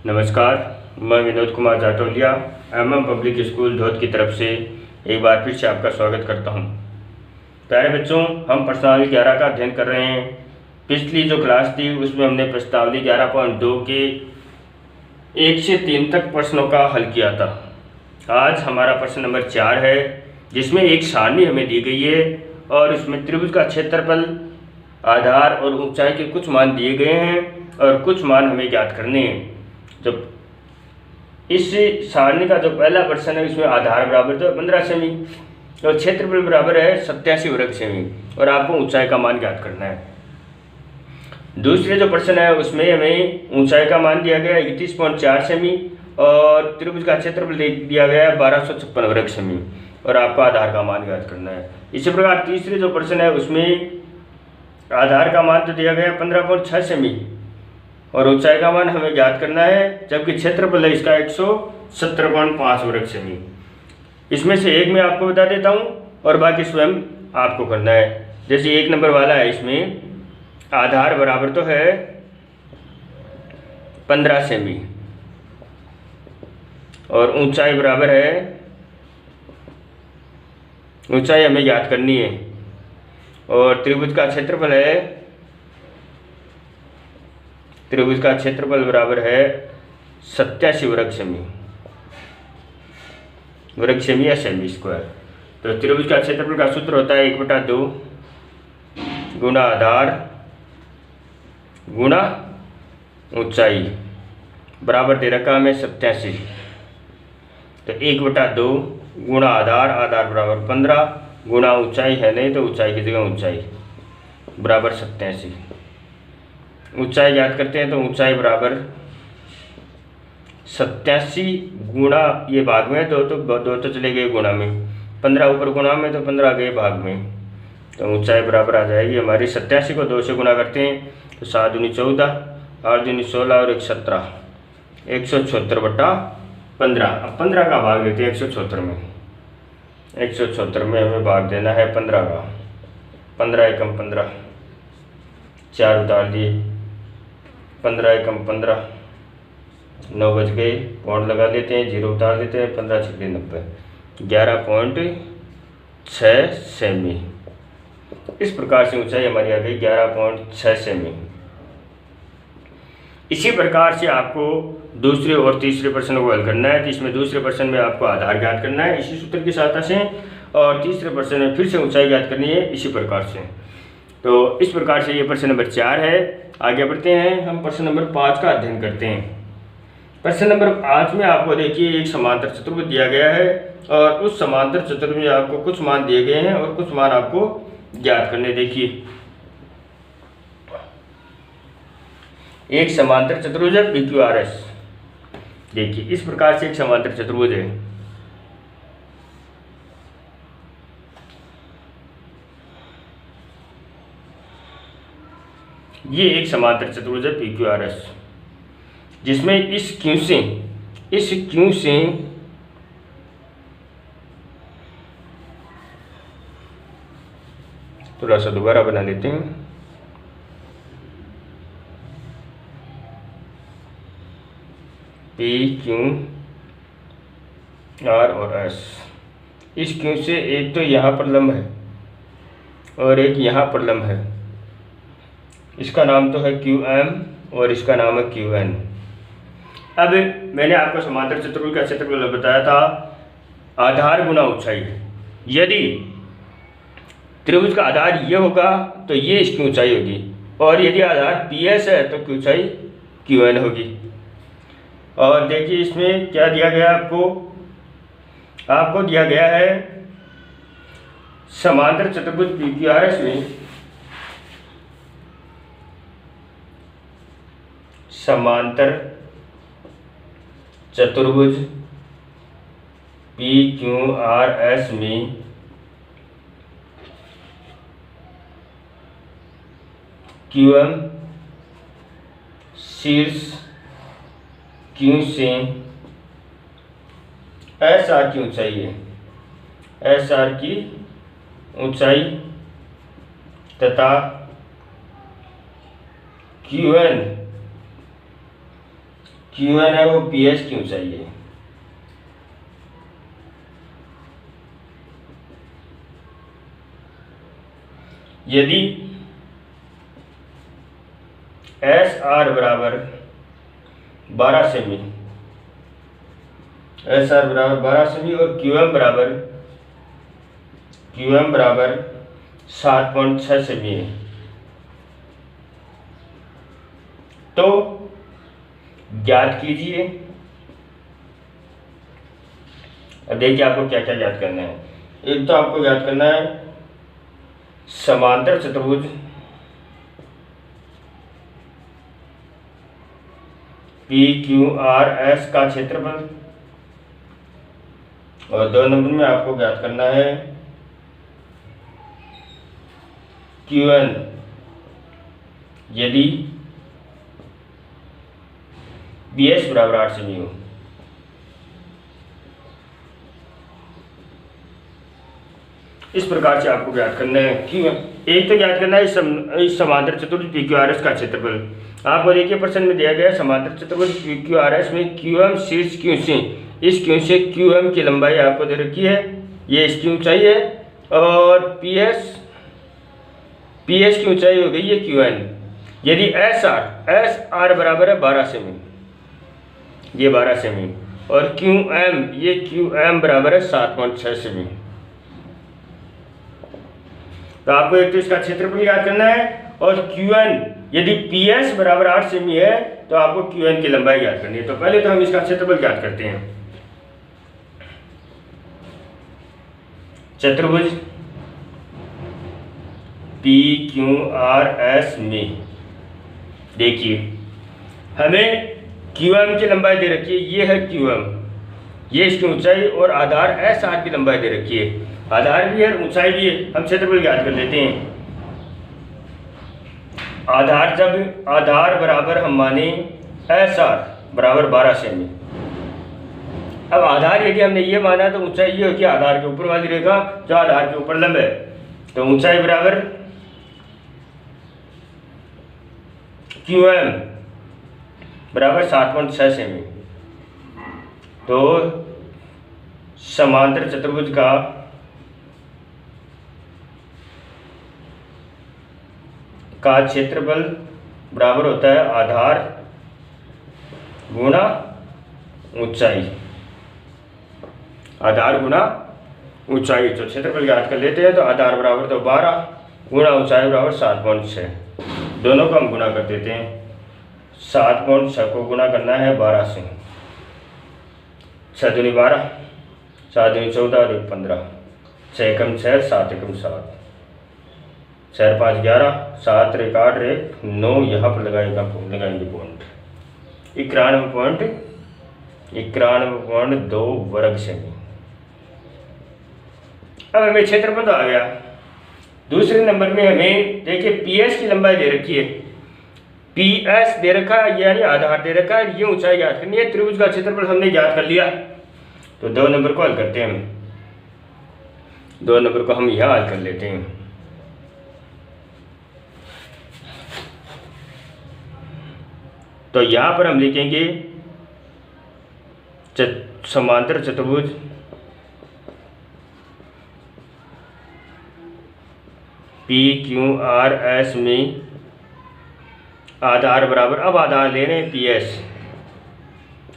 नमस्कार, मैं Vinod Kumar Jatolia MM public school Dhaut की तरफ से एक बार फिर से आपका स्वागत करता हूं। प्यारे बच्चों, हम प्रश्नावली 11 का अध्ययन कर रहे हैं। पिछली जो क्लास थी उसमें हमने प्रश्नावली 11.2 के 1 से 3 तक प्रश्नों का हल किया था। आज हमारा प्रश्न नंबर 4 है, जिसमें एक सारणी हमें दी गई है और इसमें त्रिभुज का क्षेत्रफल, आधार और ऊंचाई के कुछ मान दिए गए हैं और कुछ मान हमें ज्ञात करने हैं। जब इस सारणी का जो पहला प्रश्न है इसमें आधार बराबर तो 15 सेमी और क्षेत्रफल बराबर है 87 वर्ग सेमी और आपको ऊंचाई का मान ज्ञात करना है। दूसरे जो प्रश्न है उसमें हमें ऊंचाई का मान दिया गया 31.4 सेमी और त्रिभुज का क्षेत्रफल दिया गया है 1256 वर्ग सेमी और आपको आधार का मान ज्ञात करना है। इसी प्रकार तीसरे जो प्रश्न है उसमें आधार का मान तो दिया गया 15.6 सेमी और ऊंचाई का मान हमें ज्ञात करना है, जबकि क्षेत्रफल है इसका 117.5 वर्ग सेमी। इसमें से एक मैं आपको बता देता हूं और बाकी स्वयं आपको करना है। जैसे 1 नंबर वाला है, इसमें आधार बराबर तो है 15 सेमी और ऊंचाई बराबर है, ऊंचाई हमें ज्ञात करनी है और त्रिभुज का क्षेत्रफल है, त्रिभुज का क्षेत्रफल बराबर है 87 वर्ग सेमी, वर्ग सेमी या सेमी स्क्वायर। तो त्रिभुज का क्षेत्रफल का सूत्र होता है 1/2 गुणा आधार गुणा ऊंचाई बराबर दे रखा हमें 87। तो 1/2 गुणा आधार, आधार बराबर 15 गुणा ऊंचाई है नहीं तो ऊंचाई की जगह ऊंचाई बराबर 87। ऊंचाई याद करते हैं तो ऊंचाई बराबर 87 गुणा, ये भाग में दो तो चले गए गुणा में, 15 ऊपर गुणा में तो 15 गए भाग में, तो ऊंचाई बराबर आ जाएगी हमारी 87 को 2 से गुणा करते हैं तो 7 दूनी 14, 8 दूनी 16 और 1 17, 176/15। अब 15 का भाग देते हैं 176 में, 176 में हमें भाग देना है 15 का। 15 एकम 15, 4 उतार दिए, 15 एकम 15, 9 बज गए, पॉइंट लगा लेते हैं, 0 उतार देते हैं, 15 छक्के 90, 11.6 सेमी। इस प्रकार से ऊंचाई हमारी आ गई 11.6 सेमी। इसी प्रकार से आपको दूसरे और तीसरे प्रश्न को हल करना है। तो इसमें दूसरे प्रश्न में आपको आधार ज्ञात करना है इसी सूत्र की सहायता से और तीसरे प्रश्न में फिर से ऊंचाई ज्ञात करनी है इसी प्रकार से। तो इस प्रकार से ये प्रश्न नंबर 4 है। आगे बढ़ते हैं, हम प्रश्न नंबर 5 का अध्ययन करते हैं। प्रश्न नंबर 5 में आपको देखिए एक समांतर चतुर्भुज दिया गया है और उस समांतर चतुर्भुज में आपको कुछ मान दिए गए हैं और कुछ मान आपको ज्ञात करने। देखिए एक समांतर चतुर्भुज है PQRS। देखिए इस प्रकार से एक समांतर चतुर्भुज है। ये एक समांतर चतुर्भुज है PQRS, जिसमें इस क्यू से थोड़ा सा दोबारा बना लेते हैं। PQR और S, इस क्यू से एक तो यहाँ पर लंब है और एक यहाँ पर लंब है। इसका नाम तो है QM और इसका नाम है QN। अब मैंने आपको समांतर चतुर्भुज का क्षेत्रफल बताया था आधार गुना ऊंचाई। यदि त्रिभुज का आधार ये होगा तो ये इसकी ऊंचाई होगी और यदि आधार PS है तो ऊंचाई QN होगी। और देखिए इसमें क्या दिया गया आपको दिया गया है समांतर चतुर्भुज PQRS में समांतर चतुर्भुज PQRS में QM शीर्ष क्यू से SR की ऊंचाई है, SR की ऊंचाई तथा क्यू एन है वो पी एस की ऊंचाई है। यदि एस आर बराबर 12 सेमी, एस आर बराबर 12 सेमी और क्यू एम बराबर 7.6 सेमी है, तो ज्ञात कीजिए। अब देखिए आपको क्या क्या ज्ञात करना है। एक तो आपको ज्ञात करना है समांतर चतुर्भुज पी क्यू आर एस का क्षेत्रफल, और 2 नंबर में आपको ज्ञात करना है क्यू एन यदि बी एस बराबर 8 सेमी हो। इस प्रकार से आपको ज्ञात करना है क्यू एन। एक तो ज्ञात करना है इस समांतर चतुर्भुज पी क्यू आर एस का क्षेत्रफल। आपको देखिए प्रश्न में दिया गया है समांतर चतुर्भुज पी क्यू आर एस में क्यू एम शीर्ष क्यू से, इस क्यू से क्यू एम की लंबाई आपको दे रखी है, ये इसकी ऊंचाई है, और पी एस की ऊंचाई हो गई है क्यू एन। यदि एस आर बराबर है 12 सेमी, ये 12 सेमी, और क्यू एम बराबर है 7.6 सेमी। तो आपको एक तो इसका क्षेत्रफल याद करना है, और क्यू एन यदि पी एस बराबर 8 सेमी है तो आपको क्यू एन की लंबाई याद करनी है। तो पहले तो हम इसका क्षेत्रफल याद करते हैं। चतुर्भुज पी क्यू आर एस में देखिए हमें क्यू एम की लंबाई दे रखी है, ये है क्यू एम, ये इसकी ऊंचाई, और आधार एस आर की लंबाई दे रखी है, आधार भी है ऊंचाई भी है। हम क्षेत्रफल याद कर लेते हैं। आधार बराबर हम माने एस आर बराबर 12 सेमी। अब आधार यदि हमने ये माना तो ऊंचाई ये होगी आधार के ऊपर वाली रेखा जो आधार के ऊपर लंब है, तो ऊंचाई बराबर क्यू एम बराबर 7.6 सेमी। तो समांतर चतुर्भुज का क्षेत्रफल बराबर होता है आधार गुणा ऊंचाई, आधार गुणा ऊंचाई। तो क्षेत्रफल याद कर लेते हैं। तो आधार बराबर तो 12 गुणा ऊंचाई बराबर 7.6, दोनों को हम गुणा कर देते हैं। 7.6 को गुणा करना है 12 से, 6 दूनी 12, 7 दूनी 14 और 1 15, 6 एकम 6, 7 एकम 7, 4 5 11, 7 1 8 1 9, यहाँ पर लगाएंगे पॉइंट 91.2 वर्ग सेमी। अब हमें क्षेत्रफल तो आ गया। दूसरे नंबर में हमें देखिए पी एस की लंबाई दे रखी है, पी एस दे रखा है यानी आधार दे रखा है, ये ऊंचाई याद करनी है। त्रिभुज का क्षेत्रफल हमने याद कर लिया, तो 2 नंबर को हल करते हैं हम। 2 नंबर को हम यहाँ हल कर लेते हैं। तो यहाँ पर हम लिखेंगे समांतर चतुर्भुज पी क्यू आर एस में आधार बराबर, अब आधार ले रहे हैं पी एस,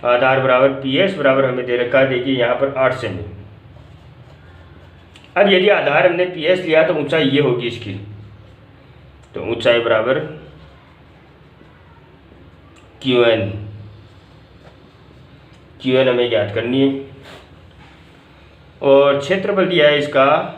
आधार बराबर पी एस बराबर हमें दे रखा है देखिए यहाँ पर 8 सेमी। अब यदि आधार हमने पी एस लिया तो ऊंचाई ये होगी इसकी, तो ऊंचाई बराबर क्यू एन हमें ज्ञात करनी है, और क्षेत्रफल दिया है इसका।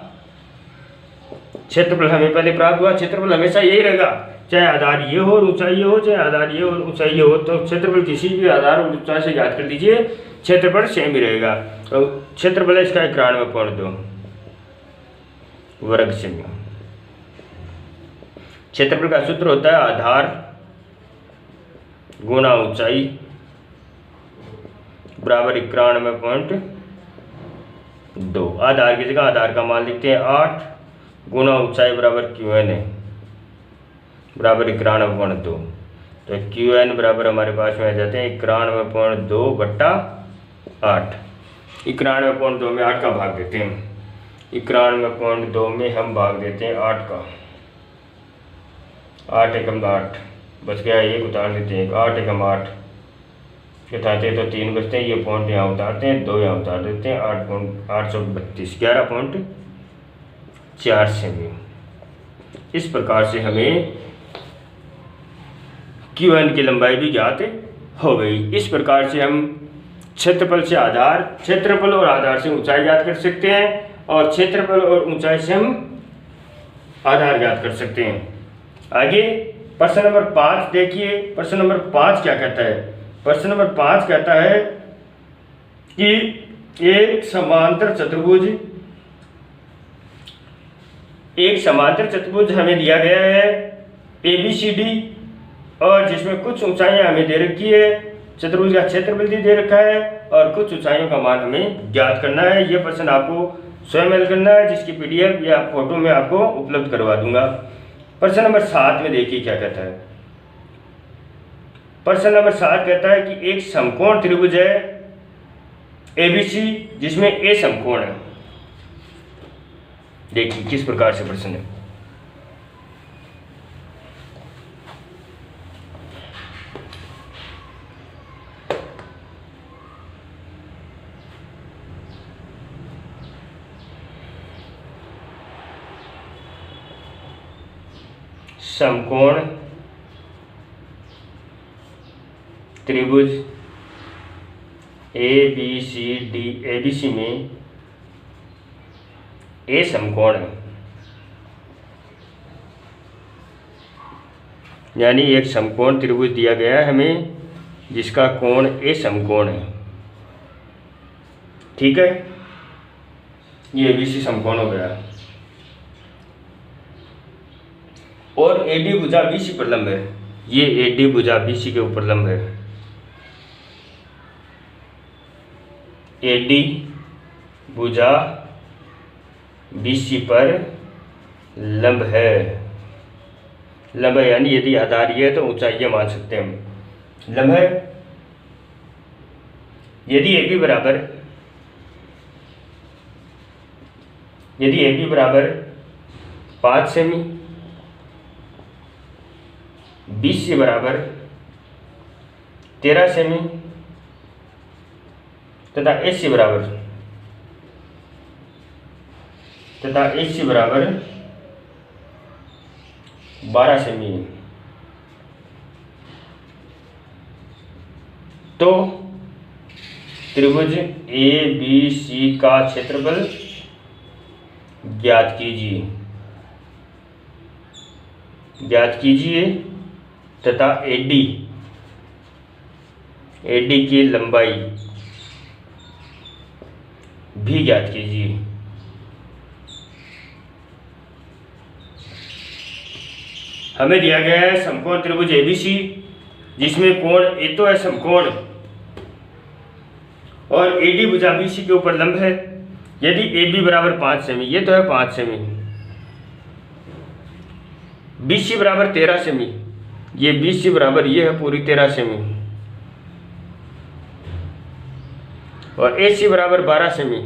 क्षेत्रफल हमें पहले प्राप्त हुआ, क्षेत्रफल हमेशा यही रहेगा, चाहे आधार ये हो और ऊंचाई ये हो, चाहे आधार ये और ऊंचाई ये हो। तो क्षेत्रफल किसी भी आधार और ऊंचाई से ज्ञात कर लीजिए, क्षेत्रफल सेम ही रहेगा। तो क्षेत्रफल है इसका 91.2 वर्ग सेमी। क्षेत्रफल का सूत्र होता है आधार गुणा ऊंचाई बराबर 91.2। आधार की जगह आधार का मान लिखते हैं 8 गुणा ऊंचाई बराबर क्यू एन है बराबर 91.2। तो QN बराबर हमारे पास में आ जाते हैं 91.2/8। 91.2 में 8 का भाग देते हैं। 91.2 में हम भाग देते हैं 8 का। 8 एकम 8 बच गया, 1 उतार देते हैं। 8 एकम 8 उठाते हैं तो 3 बचते हैं। ये पॉइंट यहाँ उतारते हैं, 2 यहाँ उतार देते हैं। 8.832 11.4 सेमी। इस प्रकार से हमें QN की लंबाई भी ज्ञात हो गई। इस प्रकार से हम क्षेत्रफल और आधार से ऊंचाई ज्ञात कर सकते हैं, और क्षेत्रफल और ऊंचाई से हम आधार ज्ञात कर सकते हैं। आगे प्रश्न नंबर 5 देखिए। प्रश्न नंबर 5 क्या कहता है? प्रश्न नंबर 5 कहता है कि एक समांतर चतुर्भुज हमें दिया गया है ABCD, और जिसमें कुछ ऊंचाइयां हमें दे रखी है। चतुर्भुज का क्षेत्रफल भी दे रखा है और कुछ ऊंचाइयों का मान हमें ज्ञात करना है। यह प्रश्न आपको स्वयं हल करना है, जिसकी PDF या फोटो में आपको उपलब्ध करवा दूंगा। प्रश्न नंबर 7 में देखिए क्या कहता है। प्रश्न नंबर 7 कहता है कि एक समकोण त्रिभुज है ABC, जिसमें A समकोण है। देखिए किस प्रकार से प्रश्न है। समकोण त्रिभुज ABC में A समकोण है, यानी एक समकोण त्रिभुज दिया गया है हमें, जिसका कोण A समकोण है। ठीक है, ये ABC समकोण हो गया, और AD भुजा BC पर लंब है। ये AD भुजा BC के ऊपर लंब है। AD भुजा BC पर लंब है। लंब है यानी यदि आधार ये है तो ऊंचाई मान सकते हैं हम। लंब है। यदि AB बराबर 5 सेमी, BC बराबर 13 सेमी तथा AC बराबर 12 सेमी है, तो त्रिभुज ABC का क्षेत्रफल ज्ञात कीजिए तथा AD की लंबाई भी ज्ञात कीजिए। हमें दिया गया है समकोण त्रिभुज ABC, जिसमें कोण A तो है समकोण, और AD भुजा BC के ऊपर लंब है। यदि AB बराबर 5 सेमी, ये तो है 5 सेमी, BC बराबर 13 सेमी, ये BC बराबर ये है पूरी 13 सेमी, और AC बराबर 12 सेमी,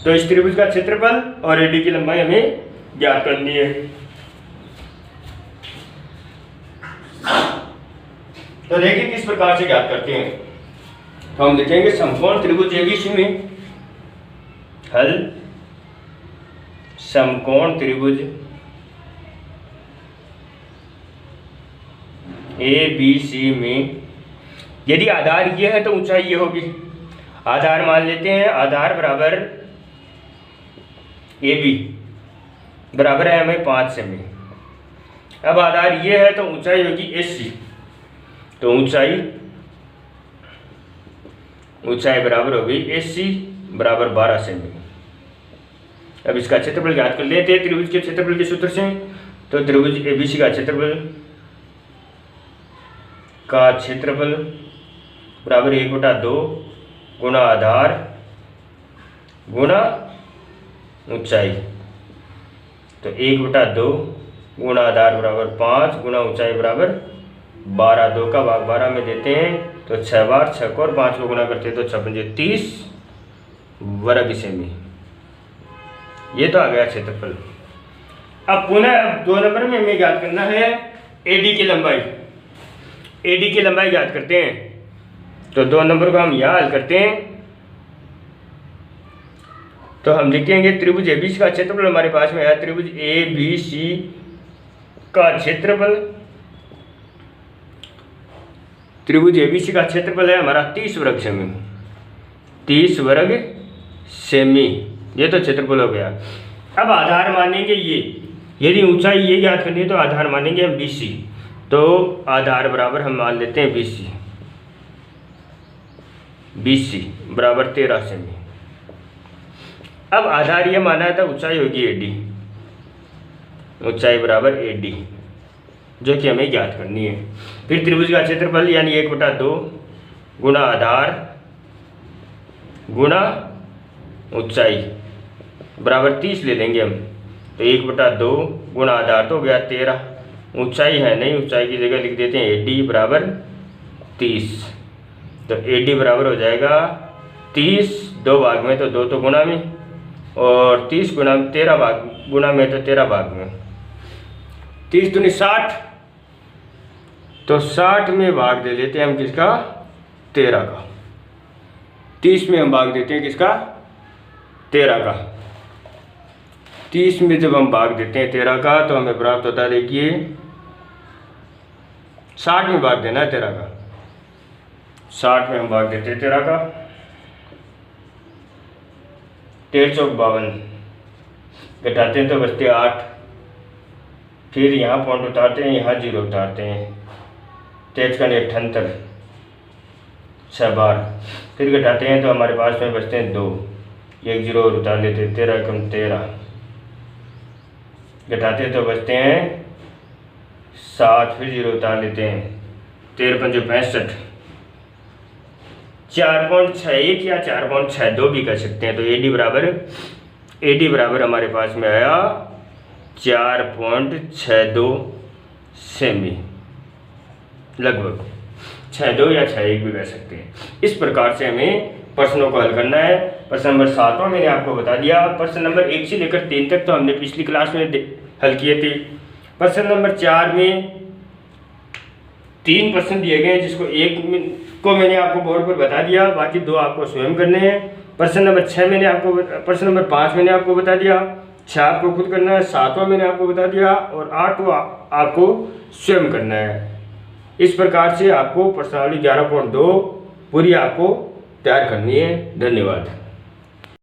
तो इस त्रिभुज का क्षेत्रफल और AD की लंबाई हमें ज्ञात करनी है। तो देखिए किस प्रकार से ज्ञात करते हैं। तो हम लिखेंगे समकोण त्रिभुज ABC में हल समकोण त्रिभुज ABC में यदि आधार ये है तो ऊंचाई ये होगी। आधार मान लेते हैं, आधार बराबर AB बराबर है हमें 5 सेमी। अब आधार ये है तो ऊंचाई होगी AC, तो ऊंचाई बराबर होगी AC बराबर 12 सेमी। अब इसका क्षेत्रफल ज्ञात कर लेते हैं त्रिभुज के क्षेत्रफल के सूत्र से। तो त्रिभुज ABC का क्षेत्रफल बराबर 1/2 गुणा आधार गुणा ऊंचाई, तो 1/2 गुणा आधार बराबर 5 गुणा ऊंचाई बराबर 12, 2 का भाग 12 में देते हैं तो 6 बार 6 को और 5 को गुणा करते हैं तो 6 पंजे 30 वर्ग सेमी। ये तो आ गया क्षेत्रफल। अब पुनः 2 नंबर में हमें ज्ञात करना है एडी की लंबाई। एडी की लंबाई ज्ञात करते हैं तो 2 नंबर को हम यहाँ हल करते हैं तो हम लिखेंगे त्रिभुज ABC का क्षेत्रफल हमारे पास में है, त्रिभुज ABC का क्षेत्रफल, त्रिभुज ABC का क्षेत्रफल है हमारा 30 वर्ग सेमी, 30 वर्ग सेमी। ये तो क्षेत्रफल हो गया। अब आधार मानेंगे ये, यदि ऊंचाई ये ज्ञात करनी है तो आधार मानेंगे हम BC, तो आधार बराबर हम मान लेते हैं BC बराबर 13 सेमी। अब आधार ये माना है तो ऊंचाई होगी AD, ऊंचाई बराबर AD जो कि हमें ज्ञात करनी है। फिर त्रिभुज का क्षेत्रफल यानी 1/2 गुणा आधार गुणा ऊंचाई बराबर 30 ले लेंगे हम, तो 1/2 गुणा आधार तो हो गया 13, ऊंचाई है नहीं, ऊंचाई की जगह लिख देते हैं AD बराबर 30, तो AD बराबर हो जाएगा 30, 2 भाग में तो 2 तो गुणा में, और 30 गुणा 13 भाग गुणा में तो 13 भाग में, 30 दूनी 60, तो 60 में भाग दे देते हैं हम किसका, 13 का। 30 में हम भाग देते हैं किसका, 13 का। 30 में जब हम भाग देते हैं 13 का तो हमें प्राप्त होता है, देखिए 60 में भाग देना है 13 का, 60 में हम भाग देते हैं 13 का, 13 चौक 52, घटाते हैं तो बचते 8, फिर यहाँ पॉइंट उतारते हैं, यहाँ 0 उतारते हैं, 13 का 78, 6 बार, फिर घटाते हैं तो हमारे पास में बचते हैं 2, 1 0 और उतार लेते हैं, 13 कम 13, घटाते हैं तो बचते हैं 7, फिर 0 उतार लेते हैं, 13 पंजे 65, 4.61 या 4.62 भी कर सकते हैं। तो AD बराबर हमारे पास में आया 4.62 सेमी, लगभग 62 या 61 भी कह सकते हैं। इस प्रकार से हमें प्रश्नों को हल करना है। प्रश्न नंबर 7वां मैंने आपको बता दिया। प्रश्न नंबर 1 से लेकर 3 तक तो हमने पिछली क्लास में हल किए थे। प्रश्न नंबर 4 में 3 प्रश्न दिए गए हैं, जिसको एक को मैंने आपको बोर्ड पर बता दिया, बाकी 2 आपको स्वयं करने हैं। प्रश्न नंबर 6 मैंने आपको, प्रश्न नंबर 5 मैंने आपको बता दिया, 6 आपको खुद करना है, 7वां मैंने आपको बता दिया और 8वां आपको स्वयं करना है। इस प्रकार से आपको प्रश्नावली 11.2 पूरी आपको तैयार करनी है। धन्यवाद।